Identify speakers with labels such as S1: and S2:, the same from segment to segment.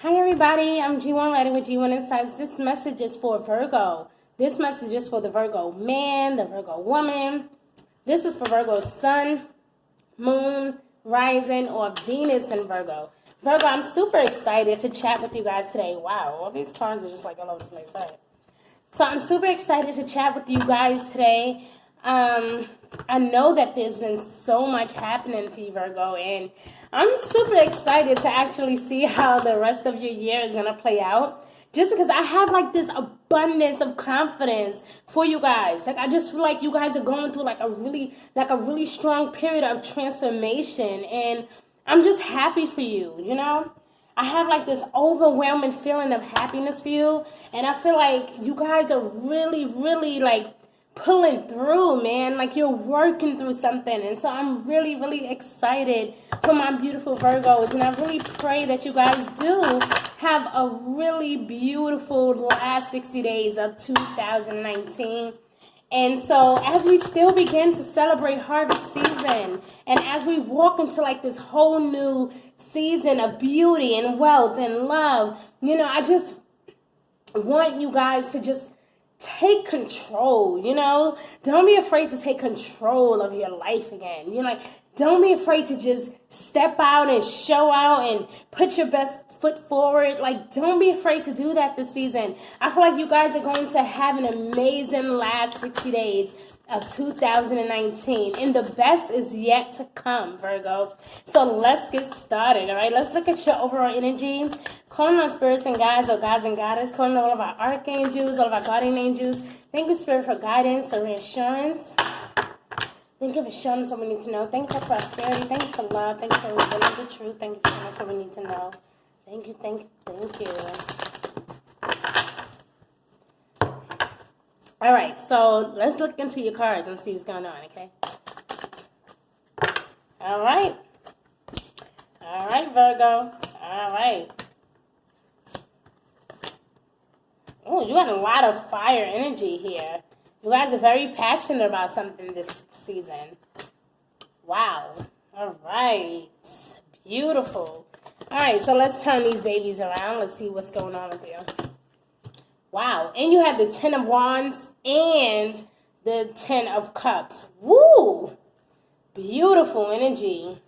S1: Hi everybody, I'm G1 Writing with G1 Insights. This message is for Virgo. This message is for the Virgo man, the Virgo woman. This is for Virgo's sun, moon, rising, or Venus in Virgo. Virgo, I'm super excited to chat with you guys today. Wow, all these cards are just like all over the place. All right. So I'm super excited to chat with you guys today. I know that there's been so much happening for you, Virgo, and I'm super excited to actually see how the rest of your year is going to play out. Just because I have like this abundance of confidence for you guys. Like I just feel like you guys are going through like a really strong period of transformation, and I'm just happy for you, you know? I have like this overwhelming feeling of happiness for you, and I feel like you guys are really like pulling through, man. Like you're working through something, and so I'm really excited for my beautiful Virgos, and I really pray that you guys do have a really beautiful last 60 days of 2019. And so as we still begin to celebrate harvest season, and as we walk into like this whole new season of beauty and wealth and love, you know, I just want you guys to just take control, you know? Don't be afraid to take control of your life again. You know, like, don't be afraid to just step out and show out and put your best foot forward. Like, don't be afraid to do that this season. I feel like you guys are going to have an amazing last 60 days of 2019, and the best is yet to come, Virgo. So let's get started, all right? Let's look at your overall energy. Calling on spirits and guides, or gods and goddess. Calling on all of our archangels, all of our guardian angels. Thank you, Spirit, for guidance or reassurance. Thank you for showing us what we need to know. Thank you for prosperity. Thank you for love. Thank you for revealing the truth. Thank you for showing us what we need to know. Thank you, thank you, thank you. All right, so let's look into your cards and see what's going on, okay? All right. All right, Virgo. All right. Oh, you got a lot of fire energy here. You guys are very passionate about something this season. Wow. All right. Beautiful. All right, so let's turn these babies around. Let's see what's going on with you. Wow. And you have the 10 of Wands and the 10 of Cups. Woo! Beautiful energy.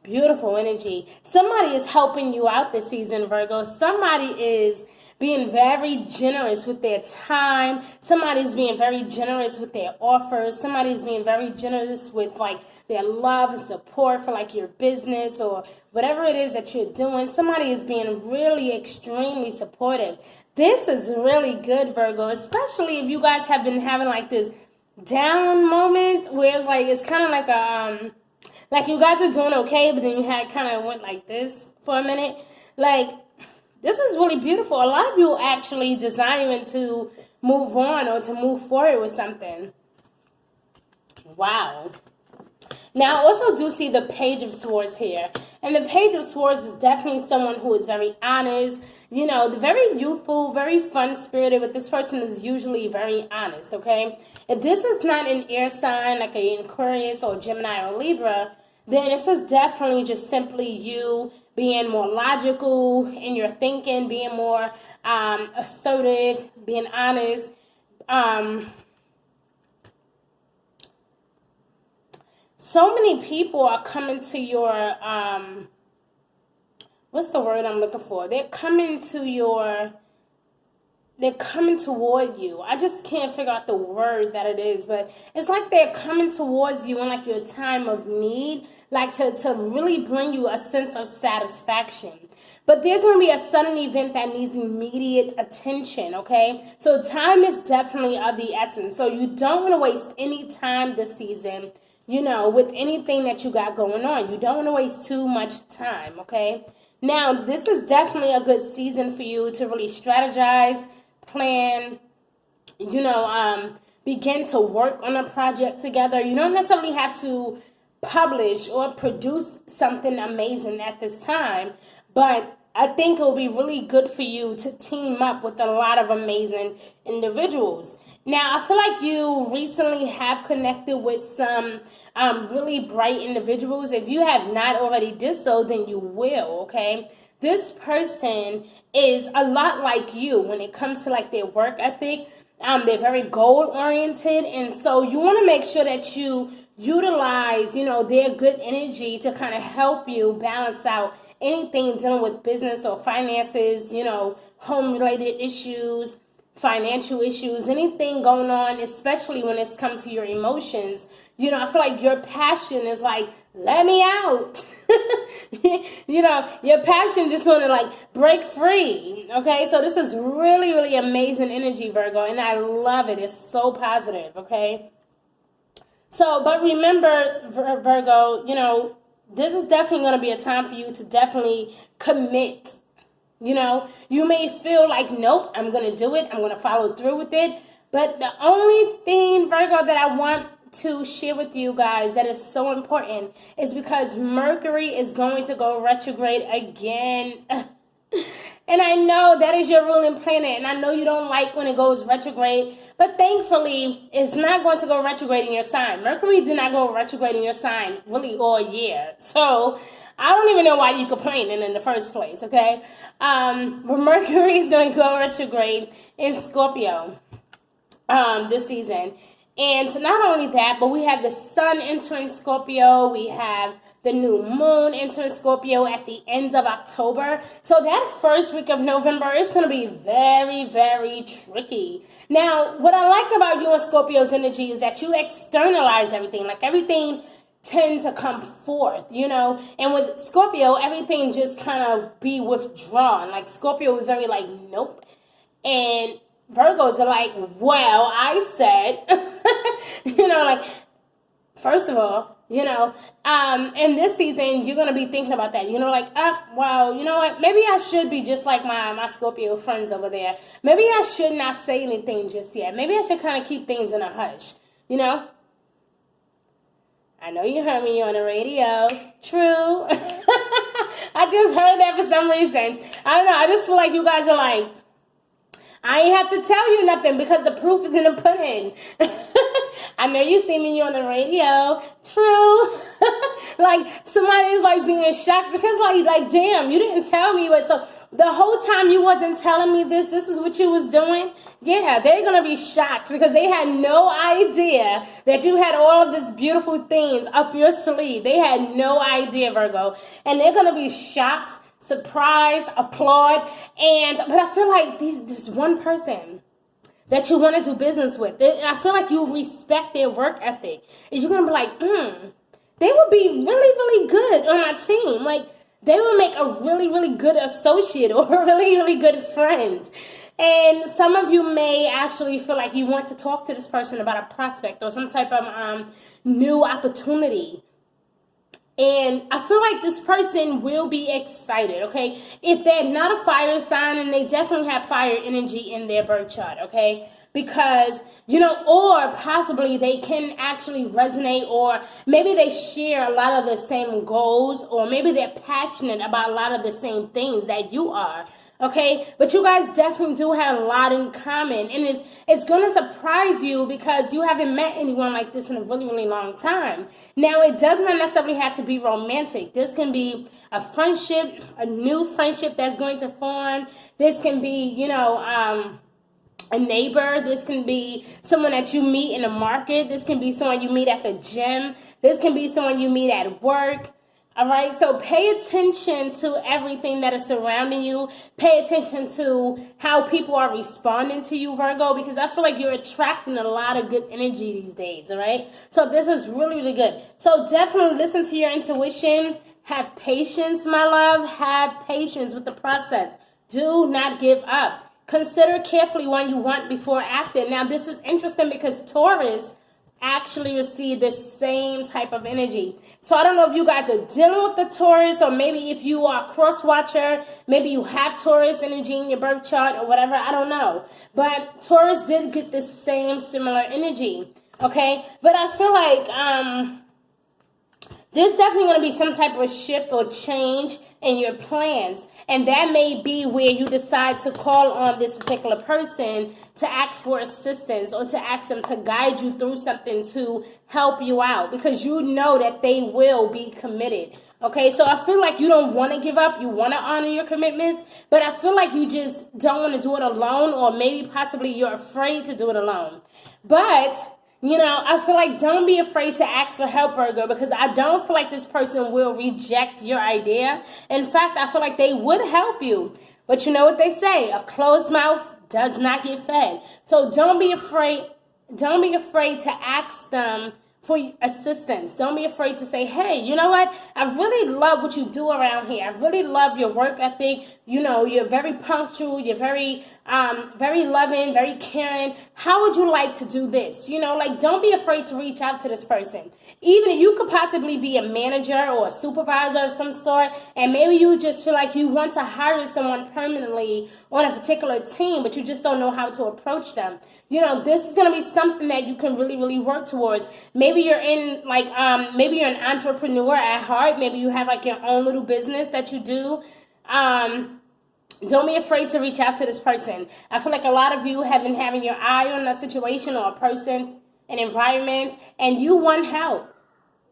S1: Beautiful energy. Somebody is helping you out this season, Virgo. Somebody is being very generous with their time. Somebody's being very generous with their offers. Somebody's being very generous with like their love and support for like your business or whatever it is that you're doing. Somebody is being really extremely supportive. This is really good, Virgo, especially if you guys have been having like this down moment where it's like, it's kind of like a, like you guys were doing okay, but then you had kind of went like this for a minute. Like, this is really beautiful. A lot of you are actually desiring to move on or to move forward with something. Wow. Now, I also do see the Page of Swords here. And the Page of Swords is definitely someone who is very honest, you know, very youthful, very fun-spirited, but this person is usually very honest, okay? If this is not an air sign like an Aquarius or Gemini or Libra, then this is definitely just simply you being more logical in your thinking, being more assertive, being honest. So many people are coming to your, what's the word I'm looking for? They're coming toward you. I just can't figure out the word that it is, but it's like they're coming towards you in like your time of need, like to really bring you a sense of satisfaction. But there's going to be a sudden event that needs immediate attention, okay? So time is definitely of the essence. So you don't want to waste any time this season, you know, with anything that you got going on. You don't want to waste too much time, okay? Now, this is definitely a good season for you to really strategize, plan, you know, begin to work on a project together. You don't necessarily have to publish or produce something amazing at this time, but I think it will be really good for you to team up with a lot of amazing individuals. Now, I feel like you recently have connected with some really bright individuals. If you have not already did so, then you will, okay? this person is a lot like you when it comes to like their work ethic. They're very goal oriented, and so you want to make sure that you utilize, their good energy to kind of help you balance out anything dealing with business or finances, home related issues, financial issues, anything going on, especially when it's come to your emotions. I feel like your passion is like, let me out. Your passion just want to like break free. Okay, so this is really, really amazing energy, Virgo, and I love it. It's so positive. Okay. So, but remember, Virgo, this is definitely going to be a time for you to definitely commit. You may feel like, nope, I'm going to do it. I'm going to follow through with it. But the only thing, Virgo, that I want to share with you guys that is so important is because Mercury is going to go retrograde again. And I know that is your ruling planet, and I know you don't like when it goes retrograde, but thankfully, it's not going to go retrograde in your sign. Mercury did not go retrograde in your sign really all year. So I don't even know why you complaining in the first place, okay? But Mercury is going to go retrograde in Scorpio this season. And not only that, but we have the sun entering Scorpio. We have the new moon entering Scorpio at the end of October. So that first week of November is going to be very, very tricky. Now, what I like about you and Scorpio's energy is that you externalize everything. Like everything tend to come forth, And with Scorpio, everything just kind of be withdrawn. Like Scorpio was very like, nope. And Virgos are like, well, I said, like, first of all, in this season, you're going to be thinking about that. Well, you know what? Maybe I should be just like my Scorpio friends over there. Maybe I should not say anything just yet. Maybe I should kind of keep things in a hush, I know you heard me on the radio. True. I just heard that for some reason. I don't know. I just feel like you guys are like, I ain't have to tell you nothing because the proof is in the pudding. I know you see me on the radio. True. Like somebody's like being shocked because like damn, you didn't tell me what. So the whole time you wasn't telling me this is what you was doing. Yeah, they're going to be shocked because they had no idea that you had all of these beautiful things up your sleeve. They had no idea, Virgo. And they're going to be shocked, surprised, applaud. But I feel like this one person that you want to do business with, I feel like you respect their work ethic. And you're going to be like, they would be really, really good on my team. Like, they would make a really, really good associate or a really, really good friend. And some of you may actually feel like you want to talk to this person about a prospect or some type of new opportunity. And I feel like this person will be excited, okay? If they're not a fire sign, and they definitely have fire energy in their birth chart, okay? Because, or possibly they can actually resonate, or maybe they share a lot of the same goals, or maybe they're passionate about a lot of the same things that you are. Okay, but you guys definitely do have a lot in common, and it's going to surprise you because you haven't met anyone like this in a really, really long time. Now, it does not necessarily have to be romantic. This can be a friendship, a new friendship that's going to form. This can be, a neighbor. This can be someone that you meet in the market. This can be someone you meet at the gym. This can be someone you meet at work. All right, so pay attention to everything that is surrounding you. Pay attention to how people are responding to you, Virgo, because I feel like you're attracting a lot of good energy these days, all right? So this is really, really good. So definitely listen to your intuition. Have patience, my love. Have patience with the process. Do not give up. Consider carefully what you want before acting. Now, this is interesting because Taurus actually receive the same type of energy. So I don't know if you guys are dealing with the Taurus, or maybe if you are a cross watcher, maybe you have Taurus energy in your birth chart or whatever. I don't know. But Taurus did get the same similar energy. Okay. But I feel like there's definitely going to be some type of shift or change in your plans. And that may be where you decide to call on this particular person to ask for assistance or to ask them to guide you through something to help you out, because you know that they will be committed. Okay, so I feel like you don't want to give up. You want to honor your commitments, but I feel like you just don't want to do it alone, or maybe possibly you're afraid to do it alone. But, you know, I feel like don't be afraid to ask for help, Virgo, because I don't feel like this person will reject your idea. In fact, I feel like they would help you. But you know what they say, a closed mouth does not get fed. So don't be afraid. Don't be afraid to ask them for assistance. Don't be afraid to say, hey, you know what? I really love what you do around here. I really love your work ethic. You know, you're very punctual. You're very loving, very caring. How would you like to do this? You know, like, don't be afraid to reach out to this person. Even you could possibly be a manager or a supervisor of some sort, and maybe you just feel like you want to hire someone permanently on a particular team, but you just don't know how to approach them. You know, this is going to be something that you can really, really work towards. Maybe you're in, like, maybe you're an entrepreneur at heart. Maybe you have, like, your own little business that you do. Don't be afraid to reach out to this person. I feel like a lot of you have been having your eye on a situation or a person, an environment, and you want help.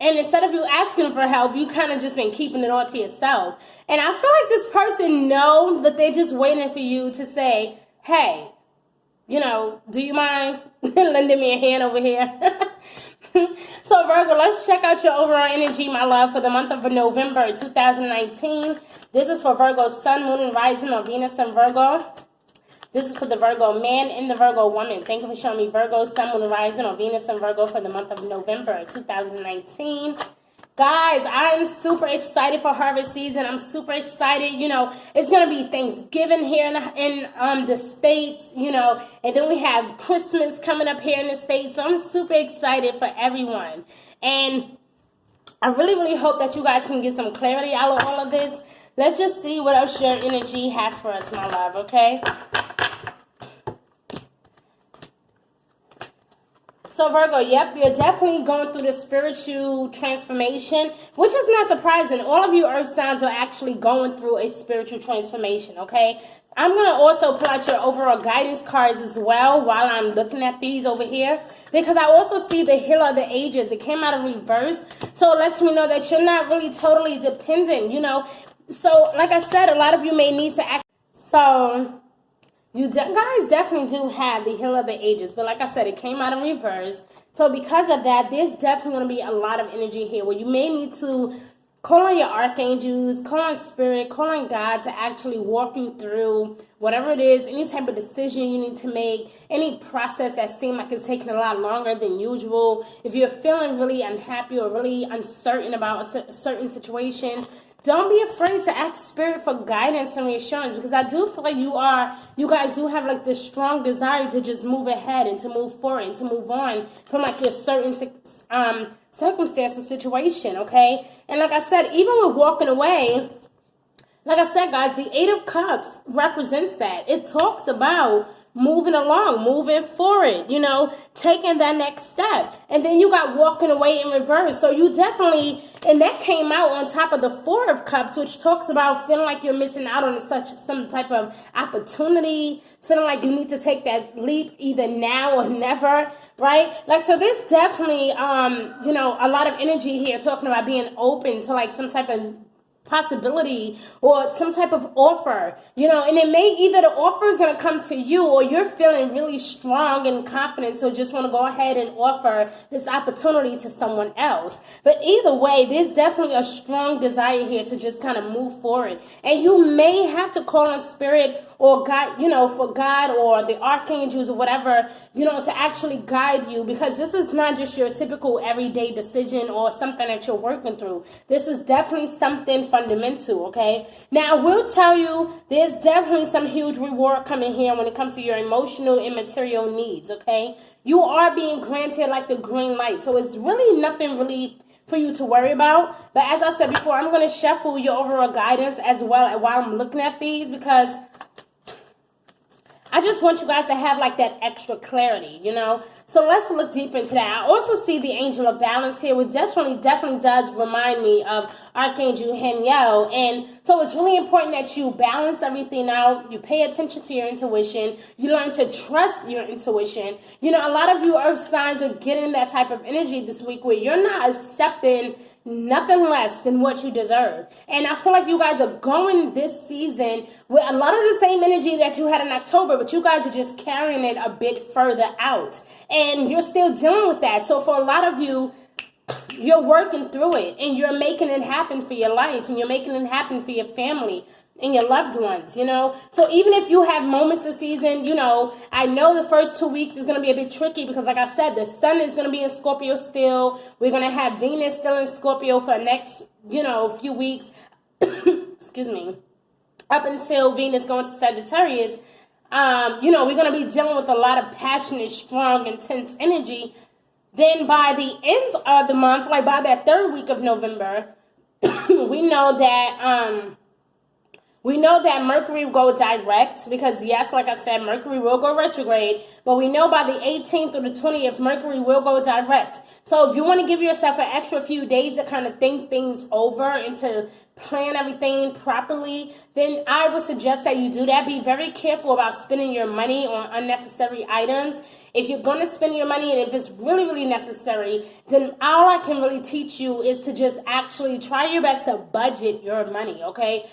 S1: And instead of you asking for help, you kind of just been keeping it all to yourself. And I feel like this person knows that they're just waiting for you to say, hey, you know, do you mind lending me a hand over here? So Virgo, let's check out your overall energy, my love, for the month of November 2019. This is for Virgo Sun, Moon, and Rising on Venus and Virgo. This is for the Virgo man and the Virgo woman. Thank you for showing me Virgo, Sun, Moon, and Rising on Venus and Virgo for the month of November 2019. Guys, I'm super excited for harvest season. I'm super excited. You know, it's going to be Thanksgiving here in the States, you know, and then we have Christmas coming up here in the States. So I'm super excited for everyone. And I really, really hope that you guys can get some clarity out of all of this. Let's just see what else your energy has for us, my love, okay? So Virgo, yep, you're definitely going through the spiritual transformation, which is not surprising. All of you earth signs are actually going through a spiritual transformation, okay? I'm going to also pull out your overall guidance cards as well while I'm looking at these over here, because I also see the Healer of the Ages. It came out of reverse, so it lets me know that you're not really totally dependent, you know. So, like I said, a lot of you may need to act. So you guys definitely do have the Healer of the Ages, but like I said, it came out in reverse. So because of that, there's definitely going to be a lot of energy here where you may need to call on your archangels, call on spirit, call on God to actually walk you through whatever it is, any type of decision you need to make, any process that seems like it's taking a lot longer than usual. If you're feeling really unhappy or really uncertain about a certain situation, don't be afraid to ask spirit for guidance and reassurance, because I do feel like you guys do have like this strong desire to just move ahead and to move forward and to move on from like your certain circumstance and situation, okay? And like I said, even with walking away, like I said, guys, the Eight of Cups represents that. It talks about moving along, moving forward, you know, taking that next step. And then you got walking away in reverse. So you definitely, and that came out on top of the Four of Cups, which talks about feeling like you're missing out on some type of opportunity, feeling like you need to take that leap either now or never, right? Like, so there's definitely, you know, a lot of energy here talking about being open to like some type of possibility or some type of offer, you know, and it may either the offer is going to come to you or you're feeling really strong and confident, so just want to go ahead and offer this opportunity to someone else. But either way, there's definitely a strong desire here to just kind of move forward, and you may have to call on spirit or God, you know, for God or the archangels or whatever, you know, to actually guide you, because this is not just your typical everyday decision or something that you're working through. This is definitely something fundamental, okay? Now, I will tell you, there's definitely some huge reward coming here when it comes to your emotional and material needs, okay? You are being granted like the green light, so it's really nothing really for you to worry about. But as I said before, I'm going to shuffle your overall guidance as well while I'm looking at these, because I just want you guys to have like that extra clarity, you know. So let's look deep into that. I also see the Angel of Balance here, which definitely does remind me of Archangel Haniel. And so it's really important that you balance everything out. You pay attention to your intuition. You learn to trust your intuition. You know, a lot of you earth signs are getting that type of energy this week where you're not accepting, nothing less than what you deserve. And I feel like you guys are going this season with a lot of the same energy that you had in October, but you guys are just carrying it a bit further out. And you're still dealing with that. So for a lot of you, you're working through it and you're making it happen for your life and you're making it happen for your family and your loved ones, you know. So even if you have moments this season, you know, I know the first 2 weeks is going to be a bit tricky because, like I said, the sun is going to be in Scorpio still. We're going to have Venus still in Scorpio for the next, you know, few weeks. Excuse me. Up until Venus going to Sagittarius, you know, we're going to be dealing with a lot of passionate, strong, intense energy. Then by the end of the month, like by that third week of November, we know that Mercury will go direct because, yes, like I said, Mercury will go retrograde. But we know by the 18th or the 20th, Mercury will go direct. So if you want to give yourself an extra few days to kind of think things over and to plan everything properly, then I would suggest that you do that. Be very careful about spending your money on unnecessary items. If you're going to spend your money and if it's really, really necessary, then all I can really teach you is to just actually try your best to budget your money, okay?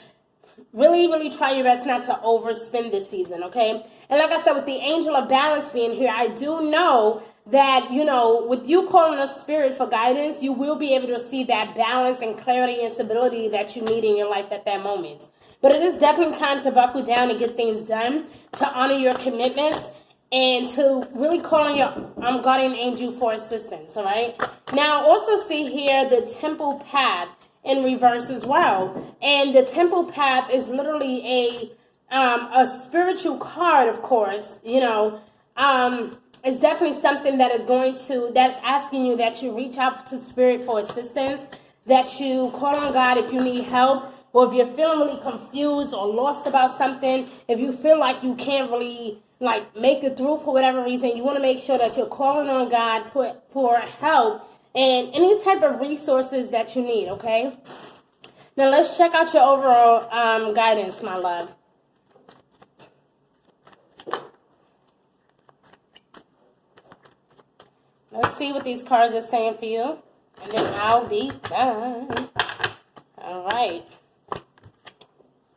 S1: Really, really try your best not to overspend this season, okay? And like I said, with the angel of balance being here, I do know that, you know, with you calling a spirit for guidance, you will be able to see that balance and clarity and stability that you need in your life at that moment. But it is definitely time to buckle down and get things done, to honor your commitments, and to really call on your guardian angel for assistance, all right? Now, also see here the temple path in reverse as well. And the temple path is literally a spiritual card, of course, you know. It's definitely something that is that's asking you that you reach out to spirit for assistance, that you call on God if you need help, or if you're feeling really confused or lost about something, if you feel like you can't really like make it through for whatever reason, you want to make sure that you're calling on God for help and any type of resources that you need, okay? Now let's check out your overall guidance, my love. Let's see what these cards are saying for you, and then I'll be done. All right.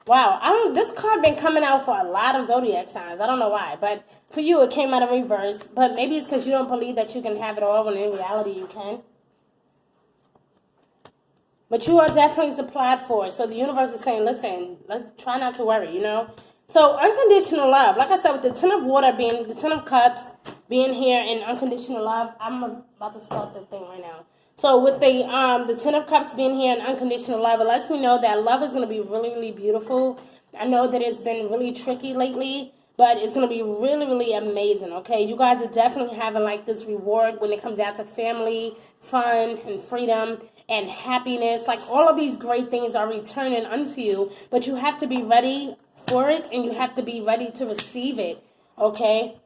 S1: Wow, this card been coming out for a lot of zodiac signs. I don't know why, but for you it came out in reverse. But maybe it's because you don't believe that you can have it all when in reality you can. But you are definitely supplied for. So the universe is saying, listen, let's try not to worry, you know. So unconditional love, like I said, with the Ten of Water being, the Ten of Cups being here in unconditional love, I'm about to start the thing right now. So with the Ten of Cups being here in unconditional love, it lets me know that love is going to be really, really beautiful. I know that it's been really tricky lately, but it's going to be really, really amazing, okay? You guys are definitely having like this reward when it comes down to family, fun, and freedom, and happiness. Like all of these great things are returning unto you, but you have to be ready for it and you have to be ready to receive it, okay?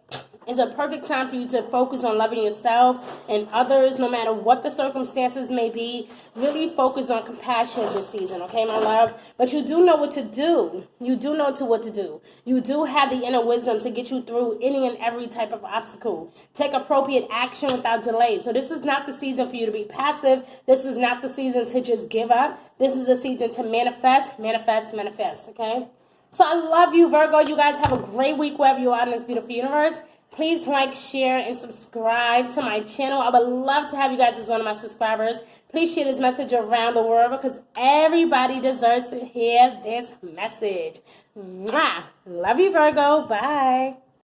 S1: It's a perfect time for you to focus on loving yourself and others, no matter what the circumstances may be. Really focus on compassion this season, okay, my love? But you do know what to do. You do know what to do. You do have the inner wisdom to get you through any and every type of obstacle. Take appropriate action without delay. So this is not the season for you to be passive. This is not the season to just give up. This is the season to manifest, manifest, manifest, okay? So I love you, Virgo. You guys have a great week wherever you are in this beautiful universe. Please like, share, and subscribe to my channel. I would love to have you guys as one of my subscribers. Please share this message around the world because everybody deserves to hear this message. Mwah! Love you, Virgo. Bye.